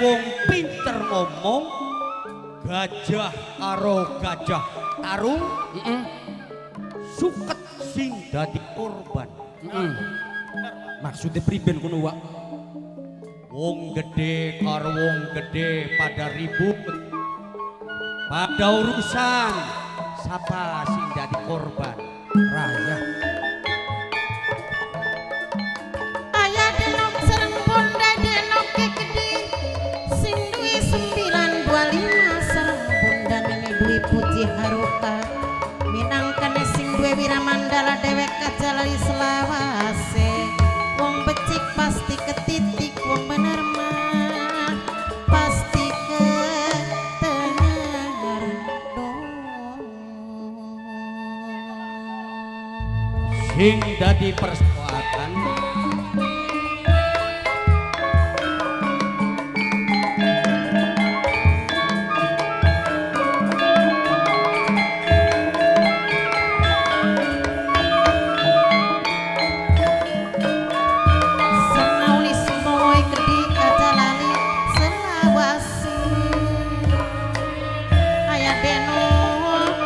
wong pinter ngomong gajah karo gajah tarung suket sing dadi korban. Maksudnya priben kono wak? Wong gede karo wong gede pada ribut pada urusan siapa sing dadi korban. Raya Ayah denok sereng bonda denok gede sing duwe 925 sereng bonda nene duwe puji haruka minangkane sing duwe wiramandala dewek kajalari selawase wong becik pasti ketitik wong bener mah pasti ketenger dong Sing dadi persoalan Senaulis moe gede kajalali selawase aya denok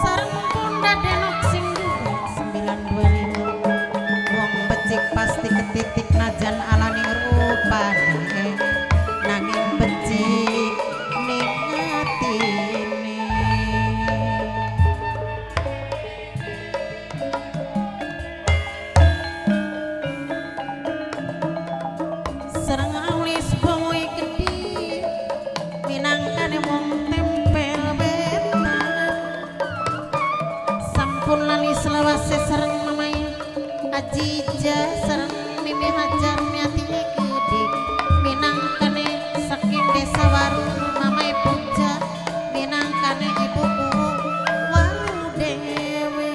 sareng bunda denok sing duwe 925 wong becik pasti ketitik najan alani rupane nanging becik ning atine sereng alis boy gede minangkane wong tempel betan sampun lali selawase sereng mamai ajija sereng mimi hajar miatine gede minangkane saking desa waru mamai puja minangkane ibuku waru dewe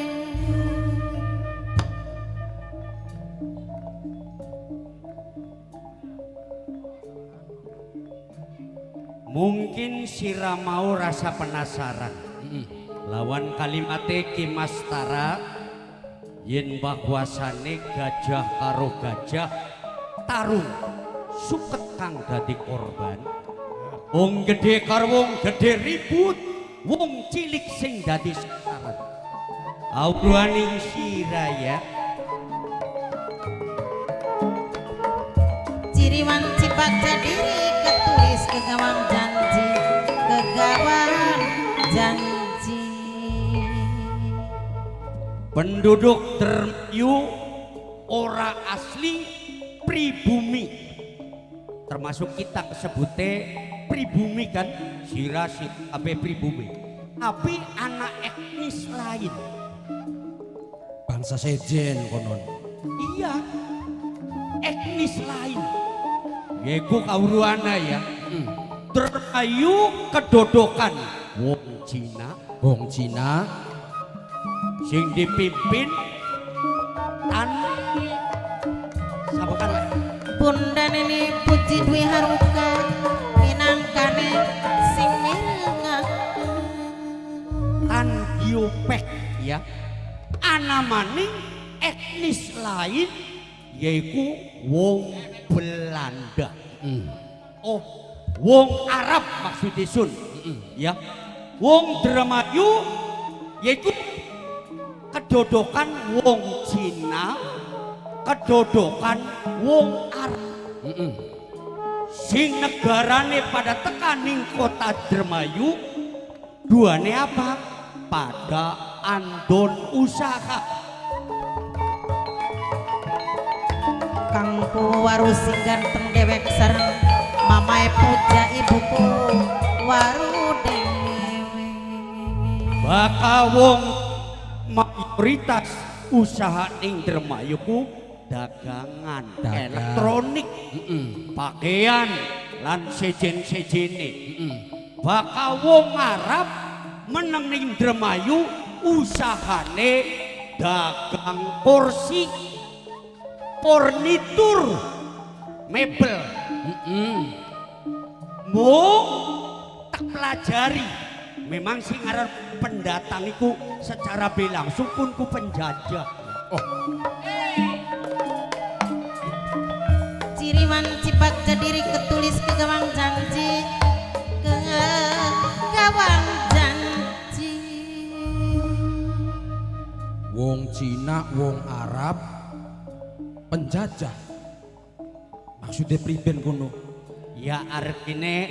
mungkin sira mau rasa penasaran lawan kalimate Ki Mas Tara yen bahwasane gajah karo gajah tarung suket kang dadi korban wong gede karo wong gede ribut wong cilik sing dadi sasaran awruaning sira ya ciriwan cipaka diri ketulis kegawang janji penduduk Dermayu ora asli pribumi termasuk kita sebute pribumi kan sira abe pribumi tapi anak etnis lain bangsa sejen konon. iya etnis lain yaiku kawruana ya Dermayu kedodokan wong Cina sing dipimpin tan sapa kan bunda nene puji dwi haruka minangkane sing mirengak tan Giopek ya ana maning etnis lain yaiku wong Belanda oh wong Arab maksudnya sun ya wong Dermayu yaiku kedodokan wong Cina kedodokan wong Arab sing negarane pada tekaning kota Dermayu duane apa pada andon usaha kang waru sing ganteng dewek sareng mamae puja ibuku waru dewe bakal wong mayoritas usaha ning Dermayu ku dagangan elektronik pakaian lan sejen-sejene bakal wong Arab meneng ning Dermayu usahane dagang kursi furnitur mebel mung tak pelajari memang sing aran pendatang iku secara langsung pun ku penjajah ciri Iwan Cipak Jadiri ketulis ke gawang janji ke gawang janji. Wong Cina, wong Arab penjajah. Maksudnya priben kono? Ya artine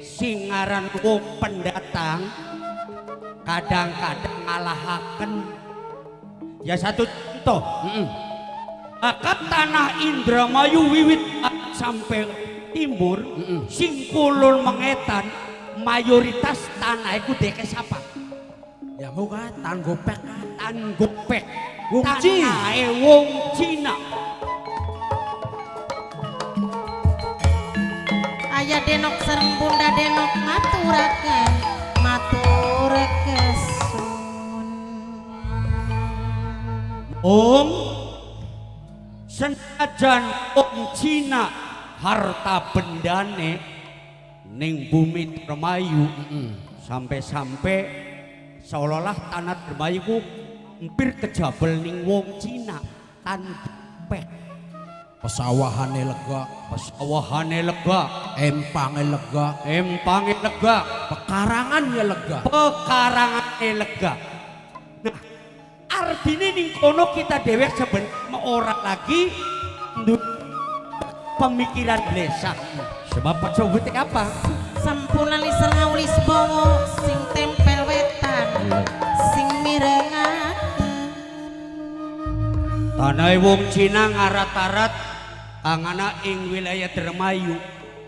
singaran wong pendatang kadang-kadang ngalahaken. Ya satu contoh, akat tanah Indramayu wiwit sampai timur, sing kulon mengetan mayoritas tanah iku deke sapa? Ya mau kan tan gopek kan? Tan gopek. Wong Cina. Tanahe wong Cina. Ayah Denok sareng Bunda Denok maturaken sun. Om senajan wong Cina harta bendane ning bumi Dermayu sampai-sampai seolah-olah tanah Dermayu ku hampir kejabel ning wong Cina tan gopek. Pesawahane lega, Pesawahane lega, empange lega, empange lega, pekarangannya lega. pekarangane lega. Nah, artinya ning kono kita dewek sebenarnya ora lagi pemikiran desa. Sebab sebutnya apa? Sampuna liser ngaulis bawa sing tempel wetan sing mirengaken. Tanah wong Cina ngarat-arat angana ing wilayah Dermayu.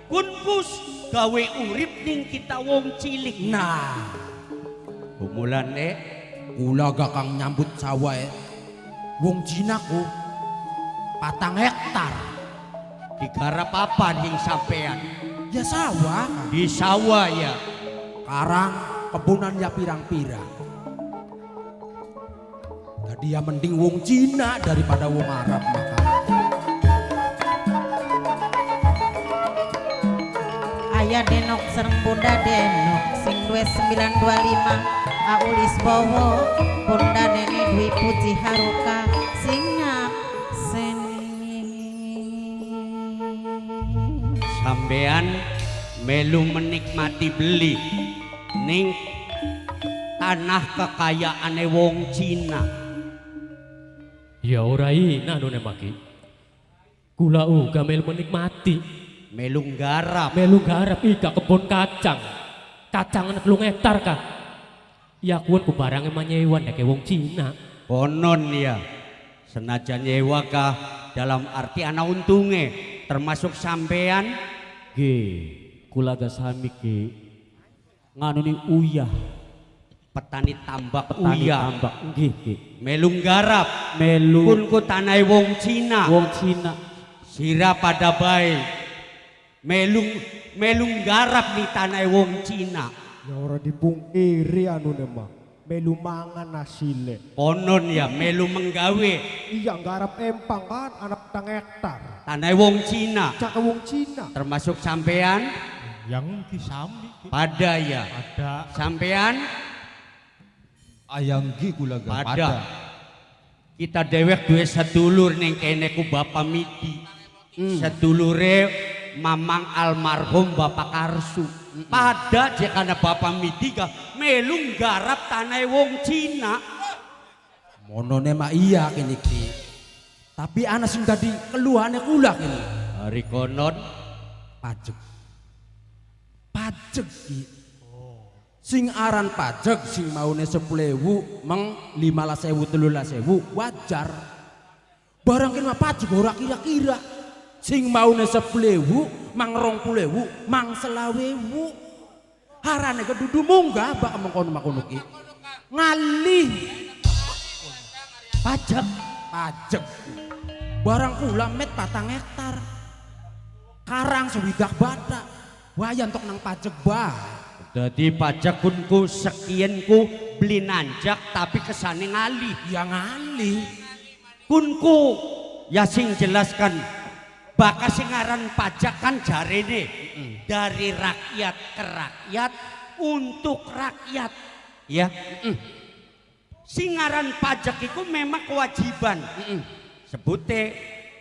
Kunkus gawe urip ning kita wong cilik. Nah, Humulane kula gakang nyambut sawah wong Cina ku 4 hektar. digarap apa ning sampean? Ya sawah, Di sawah ya. karang kebunan ya pirang-pirang. Jadi ya mending wong Cina daripada wong Arab maka. Ayah Denok sareng Bunda Denok sing duwe 925 aulis bawa Bunda Neni Dwi Puji Haruka sing seni. Sampean melu menikmati beli ning tanah kekayaane wong Cina. Ya ora ina nune maki. Kula uga melu menikmati. Melu nggarap. Melu garap ika kebun kacang. Kacangan 3 hektar kah. Ya kuwi ku barange manyewan deke wong Cina. Konon ya. Senajan nyewa kah dalam arti ana untunge termasuk sampean Ge, kula sami ge nganu ni uyah petani tambak petani uya. tambak nggih ge. Melu nggarap Melu kun ku tanahe wong Cina. wong Cina. Sira pada baik. Melu nggarap di tanahe wong Cina. Ya ora dipungkiri anu mah melu mangan nasile. Konon ya melu menggawe Iya nggarap empang kan anak 4 hektar. tanahe wong Cina. Cak wong Cina. Termasuk sampean Yang kisami pada ya. ada Sampean ayanggi kula pada. Kita dewek duwe sedulur ning kene ku Bapak Midi. Sedulure Mamang almarhum Bapak Karsu. Pada jekana Bapak Midi ka melu nggarap tanahe wong Cina. Monone mah iya kini ki. Tapi ana sing dadi keluhane kula kini. Hari konon Pajek. Pajek ki. Sing aran pajek sing maune 10.000 meng 15.000 13.000 wajar. Barang kene mah pajek ora kira-kira. Sing maune 10.000 mang 20.000 mang 20.000. Harane kedudu munggah bak mengkono-mengkono ki. Ngalih pajak. pajek. Barang kula met 4 hektar. Karang sewidak badak. Wayan tok nang pajek bae. Dadi pajak kunku sekianku beli nanjak tapi kesane ngalih. Yang ngalih. Kunku ya sing jelaskan bakal singaran pajak kan jarene dari rakyat ke rakyat untuk rakyat ya. Singaran pajak itu memang kewajiban. Sebute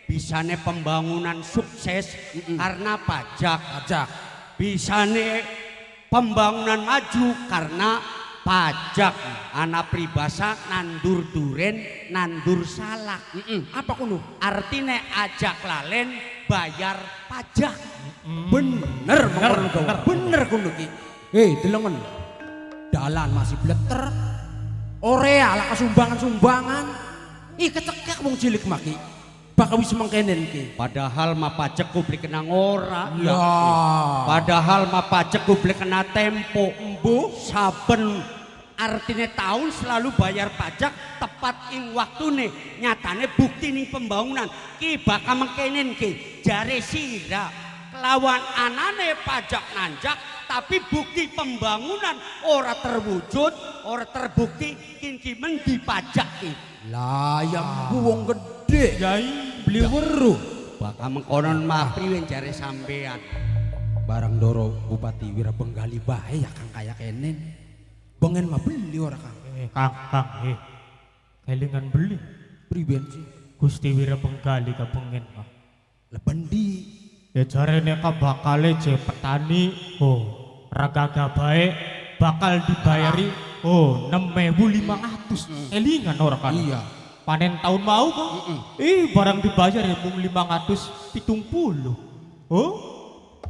bisane pembangunan sukses karena pajak. Pajak. Bisane pembangunan maju karena pajak. Anak pribasa nandur duren, nandur salak. Apa kuno? Artinya ajak lalen bayar pajak. Bener mengkono gawe. Bener kuno ki. Delengen. Dalan masih bleter. Orea lah kesumbangan-sumbangan. Kecekek wong cilik maki. Bakal wis mengkenen ki. Padahal mah pajak kubli kena ora. Ya. Padahal mah pajak kubli kena tempo. Embu saben artinya tahun selalu bayar pajak tepat ing waktune. Nyatane bukti ning pembangunan ki bakal mengkenen ki. Jare sira kelawan anane pajak nanjak tapi bukti pembangunan ora terwujud, ora terbukti kinki men dipajak ki. Lah yang wong gede. Yai. Beli weruh. Bakal mengkonon mah priwen jare sampean. Barang Doro Bupati Wirabenggali bae ya Kang kaya kenen. Bengen mah beli ora Kang. Kang, kelingan beli. Priben sih. Gusti Wirabenggali kepengen mah. Lebendi. Ya jarene ka bakale je petani. Ragaga bae bakal dibayari 6.500. Kelingan ora kan? Iya. Panen tahun mau kok. Barang dibayar ya mung 570.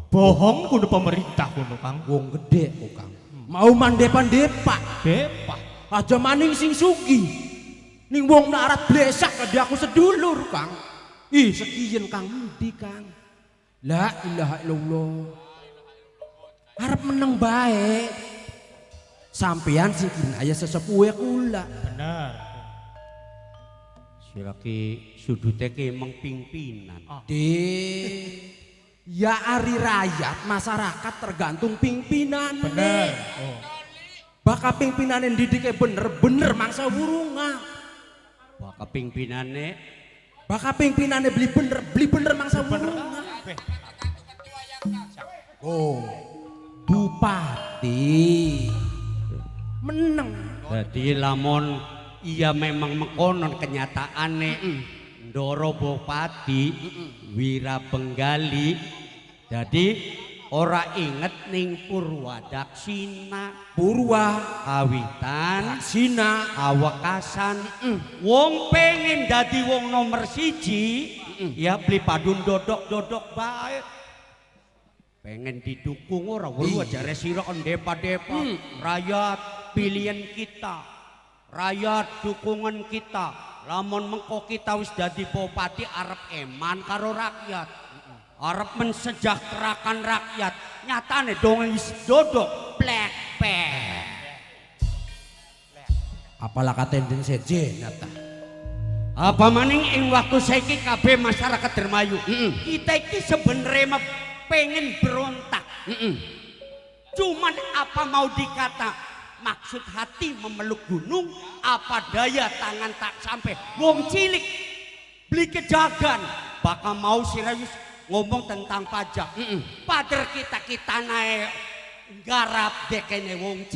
Bohong kudu pemerintah kudu Kang. Wong gede kok Kang. Mau mandepan-depak. Depak. Aja maning sing sugih. Ning wong melarat blesak kadi aku sedulur Kang. Sekiyen Kang endi Kang? La ilaha illallah. Arep meneng bae. Sampean sing aya sesepuhe kula. Bener. Silaki sudute ki emang pimpinan. Ya ari rakyat masyarakat tergantung pimpinan. Bener. Bakal pimpinan yang didiknya bener-bener mangsa burunga. Bakal pimpinane beli bener mangsa burunga. Bupati meneng. jadi lamun iya memang mengkonon kenyataane Ndoro Bupati Wirabenggali jadi ora inget ning Purwadaksina Kawitan Sina Awakasan wong pengen dadi wong nomor siji ya beli padun dodok bae pengen didukung ora weruh jare sira depa-depa rakyat pilihan kita rakyat dukungan kita lamun mengko kita wis dadi bupati arep eman karo rakyat arep mensejahterakan rakyat nyatane dong wis dodok plek-plek apalah katenden sejen nyata apa maning ing waktu saiki kabeh masyarakat Dermayu kita iki sebenarnya pengen berontak cuman apa mau dikata maksud hati memeluk gunung apa daya tangan tak sampai wong cilik beli kejagan bakal mau serius ngomong tentang pajak pader kita naik garap dekene wong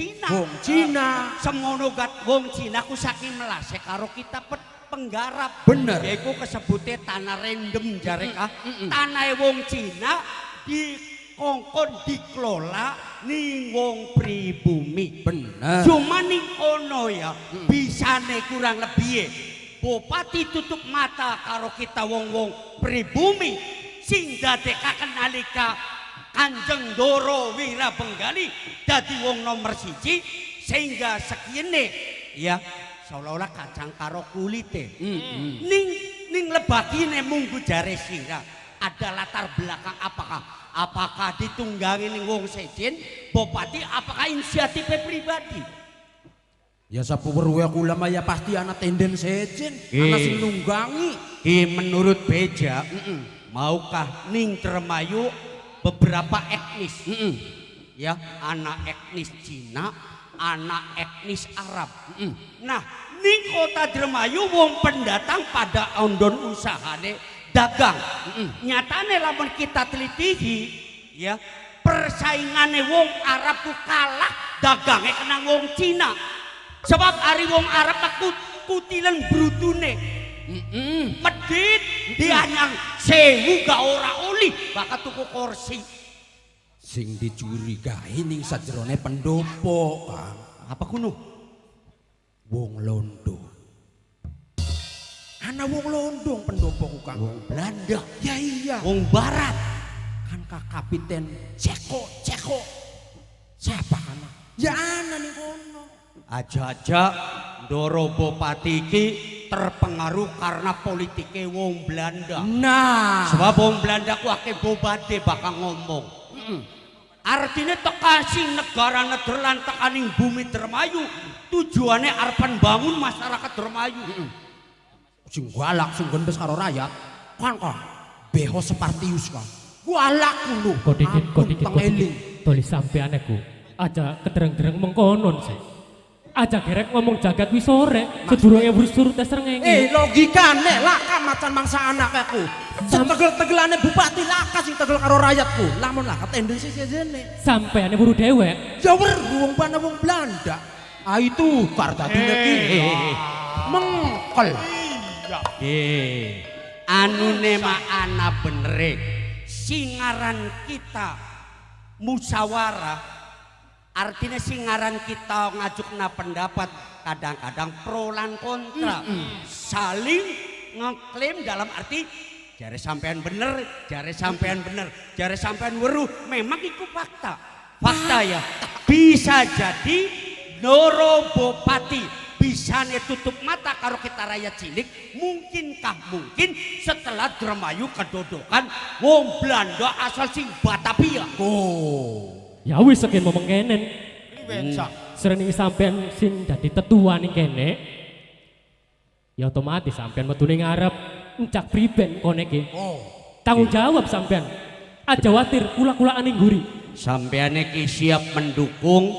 Cina semono gat wong Cina ku saking melase karo kita penggarap bener yaiku kesebutnya tanah random jareka tanah wong Cina dikongkon dikelola ning wong pribumi bener cuma ning ono ya bisane kurang lebih bupati tutup mata karo kita wong pribumi sing dadekaken nalika Kanjeng Ndoro Wirabenggali dadi wong nomor siji sehingga sekine ya seolah-olah kacang karo kulite ning lebagine munggu jare sira ada latar belakang apakah ditunggangi ning wong sejen bupati apakah inisiatifnya pribadi ya sapuweruh kula mah ya pasti ana tenden sejen ana sing nunggangi menurut Beja maukah ning Dermayu beberapa etnis ya anak etnis Cina anak etnis Arab nah ning kota Dermayu wong pendatang pada ondon usahane dagang nyatane lamun kita telitihi ya persaingane wong Arab ku kalah dagangnya kena wong Cina sebab ari wong Arab aku kutilan brutune Medit dianyang 1000 gak ora oli bakal tuku kursi. Sing dicurigai ning sajerone pendopo, Kang. Apa kuno? Wong Londo. Ana wong Londong pendopoku, Kang. Wong Belanda. Ya iya. Wong Barat. Kan Kak Kapiten Ceko. Siapa kana? Ya ana ning kono. Aja-aja Ndoro Bupati iki terpengaruh karena politiknya wong Belanda. Nah, Sebab wong Belanda ku akeh bobade bakal ngomong. Artinya tekasi negara Nederland tekaning bumi Dermayu tujuannya arepan bangun masyarakat Dermayu. sing galak sing gendes karo rakyat. Kan beho Spartius kan. Galak lho. Kok dikit eling. tulis sampean aku. Aja kedereng-dereng mengkonon sih. Aja gerek ngomong jagat wis sore, sedurunge wis surut srengenge. Logikane laka macan mangsa anak aku. Setegel-tegelane bupati laka sing tegel karo rakyatku. Lamun laka tendel sesene. Sampeane buru dewek. Ya weru wong pana wong Belanda. Ah itu kardadine ki. Mengkel. Anune mah ana benere. Singaran kita musyawarah. Artinya singaran kita ngajukna pendapat kadang-kadang pro lan kontra. Saling ngeklaim dalam arti jare sampean bener, jare sampean bener, jare sampean weruh. Memang itu fakta. Fakta ya. Bisa jadi Ndoro Bupati bisa tutup mata karo kita rakyat cilik. Mungkin setelah Dermayu kedodokan wong Belanda asal sing Batavia. Ya wis seken ngomong kenen. Sering sampean sing dadi tetua ning kene. Ya otomatis sampean metu ning ngarep encak priben kone iki. Tanggung jawab sampean. Aja watir kula-kulaan ning nguri. Sampean iki siap mendukung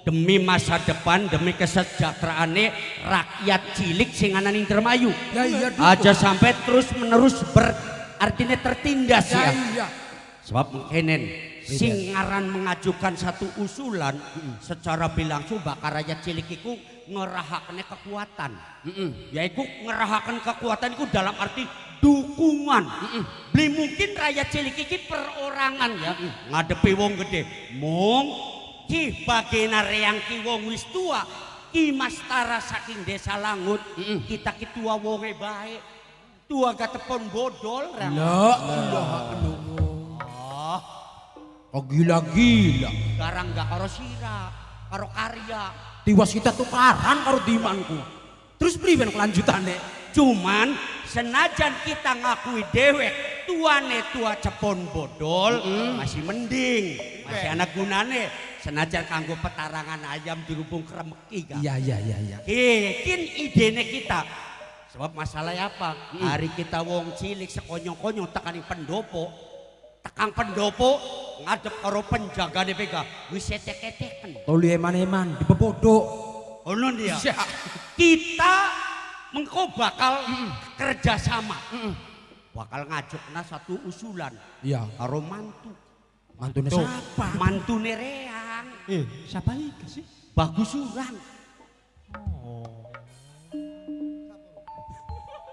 demi masa depan, demi kesejahteraane rakyat cilik sing ana ning Dermayu. Ya iya. Aja sampai terus menerus artinya tertindas ya. Iya. Sebab mengkenen singaran mengajukan satu usulan secara bilangsung bakal rakyat cilik iku ngerahakan kekuatan. Yaitu ngerahakan kekuatan itu dalam arti dukungan. Beli mungkin rakyat cilik iki perorangan ya ngadepi wong gede. Mung ki bagena reang ki wong wis tua, ki mastara saking desa Langut, kita ki tua wonge bae. Tua gatepon bodol ra. Oh gila-gila. Garang gak karo sira, karo karya. Tiwas kita tukaran karo dimanku. Terus priben kelanjutannya? Cuman senajan kita ngakui dewek tuane tua cepon bodol masih mending, masih anak gunane. Senajan kanggo petarangan ayam dirubung kremeki kan. Iya. Kin idene kita. Sebab masalahnya apa? Hari kita wong cilik sekonyong-konyong tekaning pendopo. Tekang pendopo ngadep karo penjaga DPK wis etek-eteken. Toli eman-eman di bebodok. Ono dia. Kita mengko bakal kerjasama. Bakal ngajukna satu usulan. Iya. Karo mantu. Mantune siapa? Mantune reang. Siapa iki sih? Bagusuran.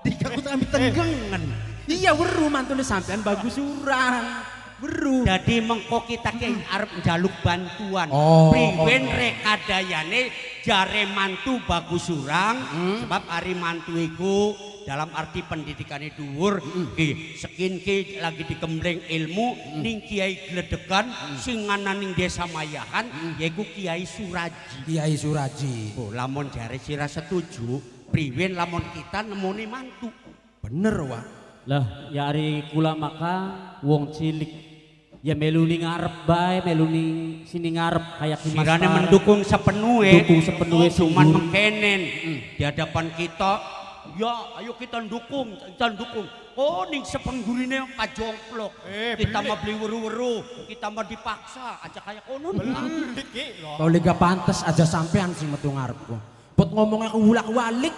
Dikakut ambil tenggengan. Iya weru mantune sampean Bagusuran. Weru. Jadi mengko kita ki arep njaluk bantuan. Priwen rekadayane jare mantu Bagusurang sebab ari mantu iku dalam arti pendidikannya dhuwur ki sekin ki lagi dikembleng ilmu ning Kiai Gledegan sing ana ning Desa Mayahan yaiku Kiai Suraji. Kiai Suraji. Oh, lamun jare sira setuju priwen lamun kita nemoni mantu. Bener wah. Lah ya ari kula maka wong cilik ya melu ning ngarep bae, melu ning sini ngarep kayak Mas Sirane Farah. mendukung sepenuhe. Dukung sepenuhe Cuman sungguh. mengkenen di hadapan kita. Ya, ayo kita dukung. Oh, ning sepenggurine Pak Jongplok. Kita mah beli weru-weru, kita mah dipaksa aja kayak konon. Toli gak pantes aja sampean sing metu ngarepku. Pot ngomongnya kewulak-walik.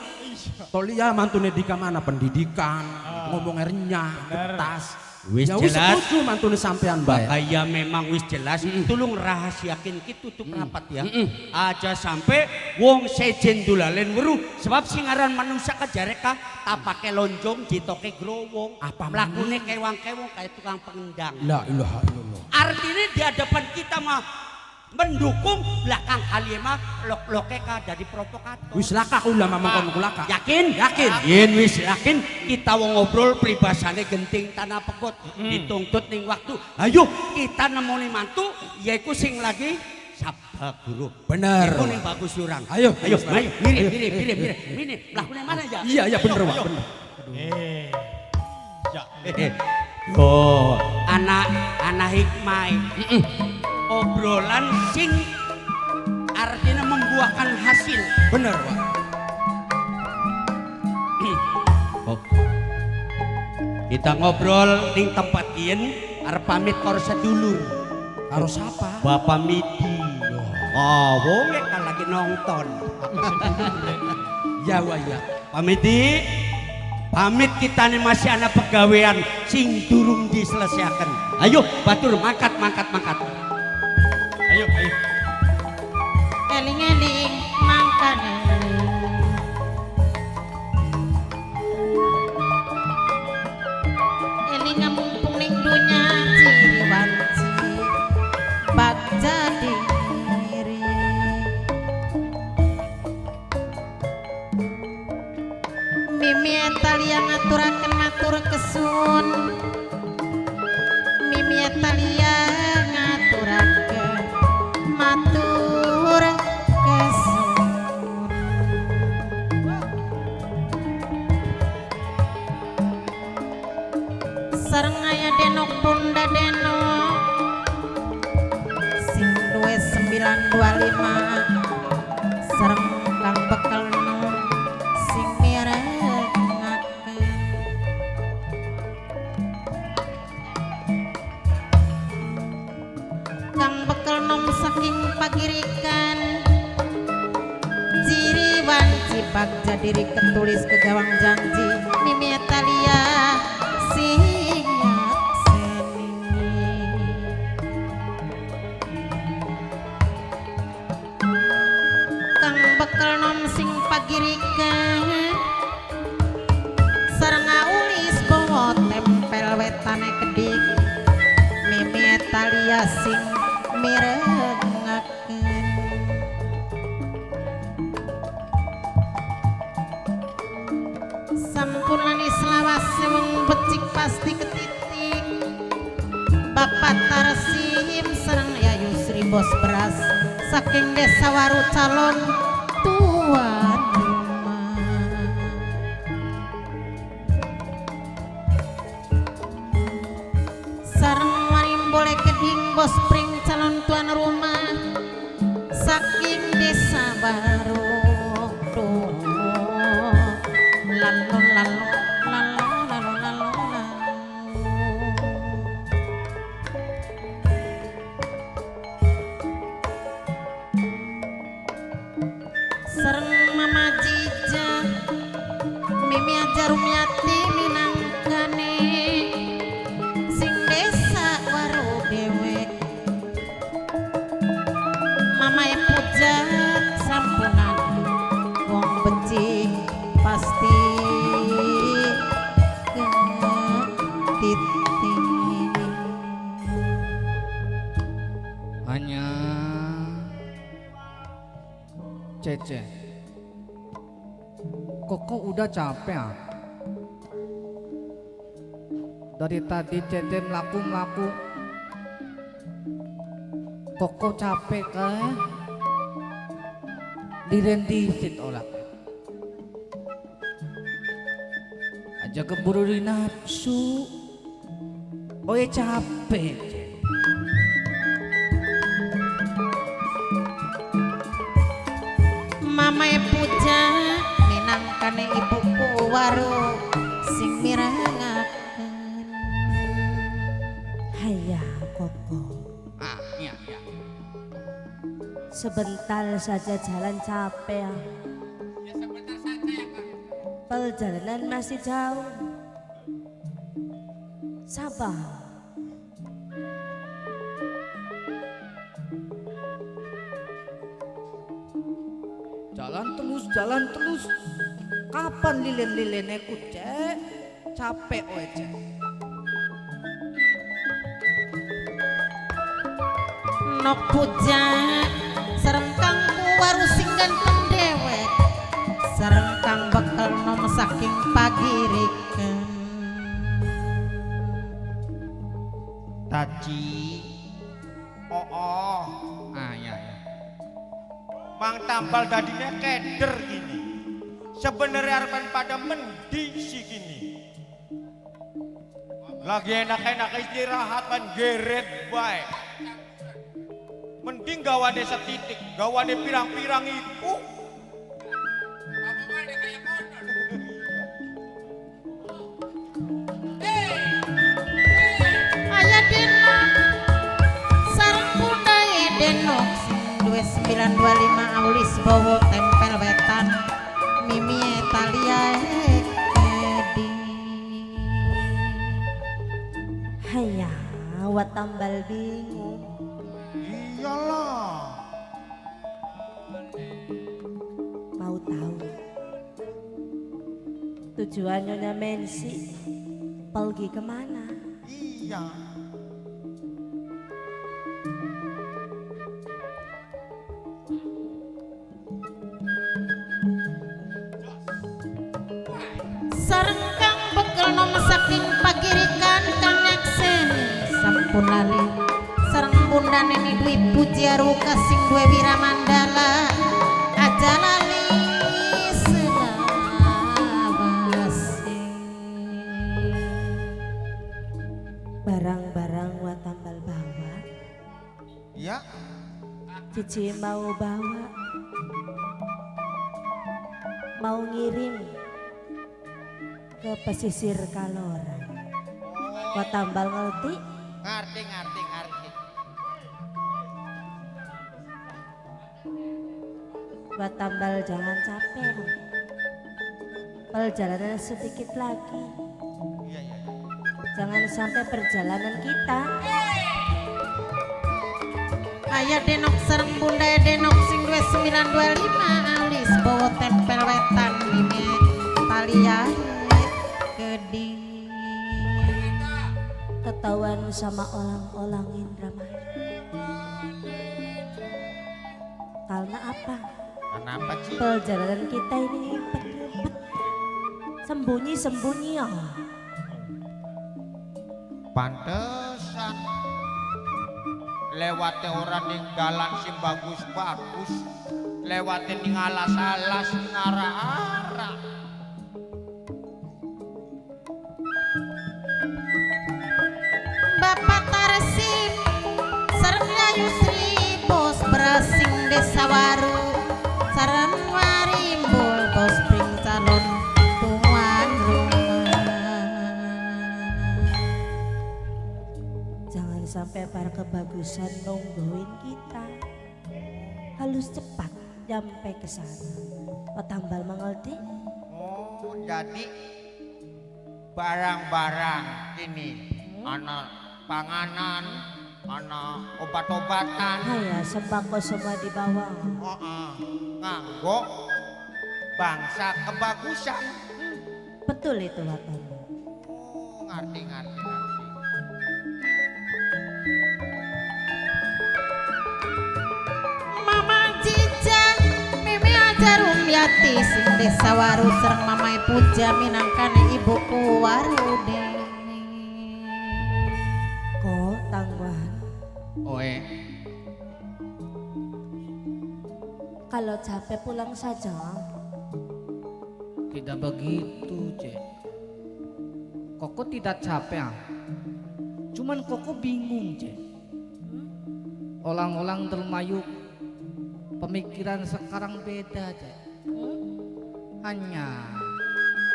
Toli ya mantune di mana pendidikan, ngomongnya renyah, ketas. Wis Ya wis jelas. setuju mantune sampean bae. Bahaya memang wis jelas. Tolong rahasiakin ki tutup rapat ya. Aja sampai wong sejen dolalen weruh sebab sing aran manusia kajareka tapake lonjong jitoke growong. Apa mlakune kewang-kewong kayak tukang pengendang. La ilaha illallah. Artinya di hadapan kita mah mendukung, belakang kali mah lok-loke ka jadi provokator. Wis laka kula mamang kono laka. Yakin? Yakin wis yakin kita wong ngobrol pribasane genting tanah pekot dituntut ning waktu. Ayo kita nemoni mantu yaiku sing lagi sabda guru. Bener. Iku ning bagus jurang. Ayo, mirip. Lakune mana ya? Iya bener Wak, bener. Oh, anak hikmah. Obrolan sing artinya membuahkan hasil. Bener Wak. Oh. Kita ngobrol ning tempat yen arep pamit karo sedulur. Karo sapa? Bapak Midi. Oh, wong kan lagi nonton. Ya Wak ya. Pak Midi, pamit kita nih masih anak pegawaian sing durung diselesaikan. Ayo batur mangkat. Ayo. Eling-eling mangkane eling mumpung ning dunya ciri wanci bak jadi diri mimi etalia ngaturaken matur kesun mimi etalia ngaturaken matur kesun sareng aya denok bunda denok sing duwe 925 sareng kang bekal nom sing mirengaken kang bekal nom saking pagirikan jiri wanci bak jadiri ketulis ke gawang janji mimi etalia sing nyakseni kang bekal nom sing pagirikan sareng ulis bawa tempel wetane kedik mimi etalia sing mirengaken sampurnani selawase wong becik pasti ketitik Bapak Tarsim sareng Yayu Sri Bos Beras saking desa Waru calon tuan rumah sareng warim boleh keding Bos Pring calon tuan rumah saking desa Baru sareng Mama Jija Mimi Jarum Yati minangkane sing desa Waru dewek Mama Puja sampunan wong becik pasti ketitik hanya Cece. Koko udah capek ah. Dari tadi Cece melaku-melaku. Koko capek kah? Direndisit olah. Aja keburu di nafsu. Oye capek. Mama Puja minangkane ibuku Waru sing mirengaken Hayya Koko, Ah, iya. sebentar saja jalan capek ya. Perjalanan masih jauh. Sabar. Jalan terus. Kapan lilin-lilinnya ku cek? Capek we cek. Nok puja sareng kang waru sing ganteng dewek sareng kang bekal nom saking pagirikeun Taci. Oh. Ah ya. Mang tambal dadinya keder gini. Sebenarnya harapan pada mending sih gini. Lagi enak-enak istirahat kan geret baik. Mending gawane setitik, gawane pirang-pirang itu. aya denok sareng budaya denok sing 2925 aulis bawa tempel wetan mimi Italia edi Haya, awak tambal bingung. Iyalah. Mau tahu tujuan Nyonya Mensi pergi kemana? Iya. sareng kang bekel nom saking pagirikan kang neksen sampun lali sareng bundane ni Dwi Pujiaruka sing duwe wiramandala aja lali selawase Barang-barang wa tambal bawa. Iya. Cici mau bawa, mau ngirim ke pesisir Kaloran. Wa tambal ngerti? Ngerti. Wa tambal jangan capek. Perjalanan sedikit lagi. Iya. Jangan sampai perjalanan kita aya denok sareng bunda denok sing 2925 alis bawa tempel wetan mimi Italia gede ketahuan sama orang-orang Indramayu. Karena apa? Kenapa sih? Perjalanan kita ini ngumpet-ngumpet, sembunyi-sembunyi ya. Pantesan lewate orang ninggalan sing bagus-bagus, lewate ning alas-alas ngara-ara. Bapak Tarsim sareng Yayu Sri bos berasing desa waru sareng warimbul bos pring calon tuan rumah. Jangan sampai para kebagusan nungguin kita. Halus cepat sampai ke sana. Tambal mengerti? Oh, jadi barang-barang ini anak panganan, anak obat-obatan. Haya sembako semua dibawa. Nganggo bangsa kebagusan. Betul itu Watan. Oh, ngerti. Mama Jija Mimi Ajarum Yati sing desa waru sareng Mamae Puja minangkane ibuku Warude. Kok tangguhan? Oe. Kalau capek pulang saja. Tidak begitu, Cek. Koko tidak capek. Cuman Koko bingung, Cek. Orang-orang Dermayu pemikiran sekarang beda, Cek. Hanya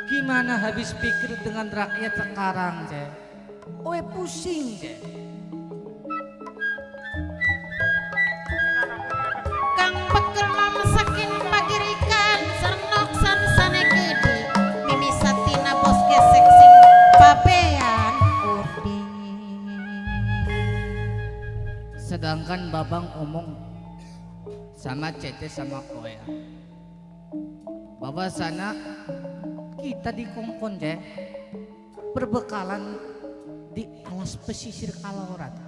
gimana habis pikir dengan rakyat sekarang, Cek. Oe pusing, Cek. Kang bekel nom saking pagirikan sareng noksan sane gede Mimi Satina bos gesek sing pabean udi. Sedangkan Babang omong sama Cece sama Koya bahwa sana kita di Kongkon, berbekalan di alas pesisir Kaloran.